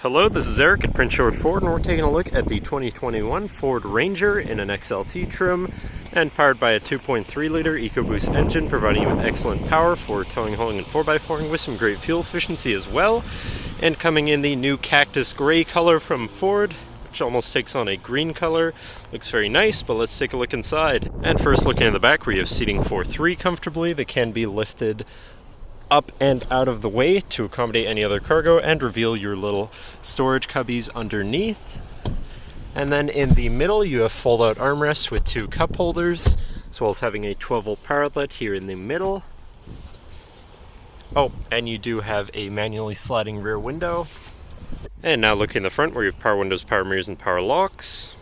Hello, this is Eric at Prince George Ford, and we're taking a look at the 2021 Ford Ranger in an XLT trim and powered by a 2.3-liter EcoBoost engine, providing you with excellent power for towing, hauling, and 4x4ing with some great fuel efficiency as well. And coming in the new Cactus Grey color from Ford, which almost takes on a green color. Looks very nice, but let's take a look inside. And first, looking in the back, where you have seating for 3 comfortably. They can be lifted up and out of the way to accommodate any other cargo and reveal your little storage cubbies underneath. And then in the middle you have fold-out armrests with 2 cup holders, as well as having a 12-volt power outlet here in the middle. Oh, and you do have a manually sliding rear window. And now looking in the front, where you have power windows, power mirrors, and power locks.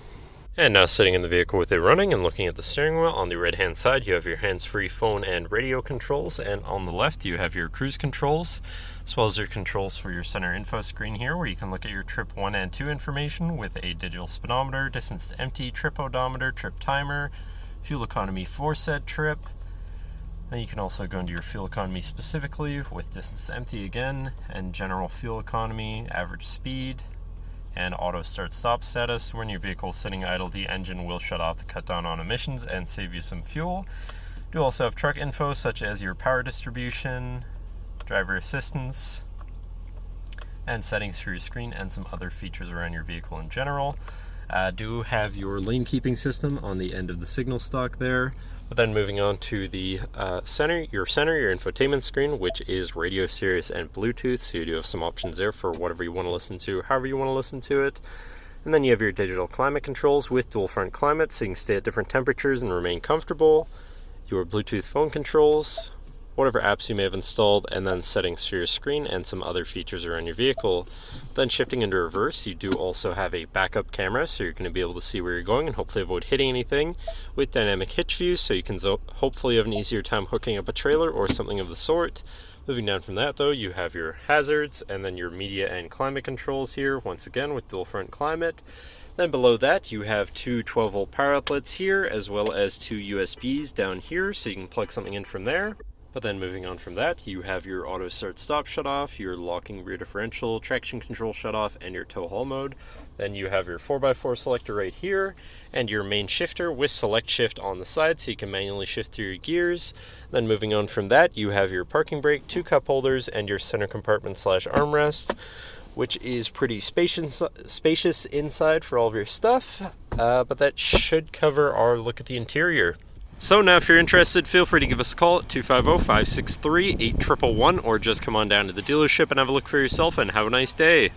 And now sitting in the vehicle with it running and looking at the steering wheel, on the right-hand side you have your hands-free phone and radio controls, and on the left you have your cruise controls, as well as your controls for your center info screen here, where you can look at your trip 1 and 2 information with a digital speedometer, distance to empty, trip odometer, trip timer, fuel economy for said trip. Then you can also go into your fuel economy specifically with distance to empty again, and general fuel economy, average speed, and auto start stop status. When your vehicle is sitting idle, the engine will shut off to cut down on emissions and save you some fuel. You also have truck info such as your power distribution, driver assistance, and settings for your screen, and some other features around your vehicle in general. Do have your lane keeping system on the end of the signal stock there. But then moving on to the center, your infotainment screen, which is radio, Sirius, and Bluetooth. So you do have some options there for whatever you want to listen to, however you want to listen to it. And then you have your digital climate controls with dual front climate, so you can stay at different temperatures and remain comfortable. Your Bluetooth phone controls, whatever apps you may have installed, and then settings for your screen and some other features around your vehicle. Then shifting into reverse, you do also have a backup camera, so you're going to be able to see where you're going and hopefully avoid hitting anything, with dynamic hitch views, so you can hopefully have an easier time hooking up a trailer or something of the sort. Moving down from that though, you have your hazards and then your media and climate controls here, once again with dual front climate. Then below that you have 2 12-volt power outlets here, as well as 2 USBs down here, so you can plug something in from there. But then moving on from that, you have your auto start stop shut off, your locking rear differential, traction control shut off, and your tow haul mode. Then you have your 4x4 selector right here, and your main shifter with select shift on the side, so you can manually shift through your gears. Then moving on from that, you have your parking brake, 2 cup holders, and your center compartment / armrest, which is pretty spacious inside for all of your stuff. But that should cover our look at the interior. So now if you're interested, feel free to give us a call at 250-563-8111, or just come on down to the dealership and have a look for yourself, and have a nice day.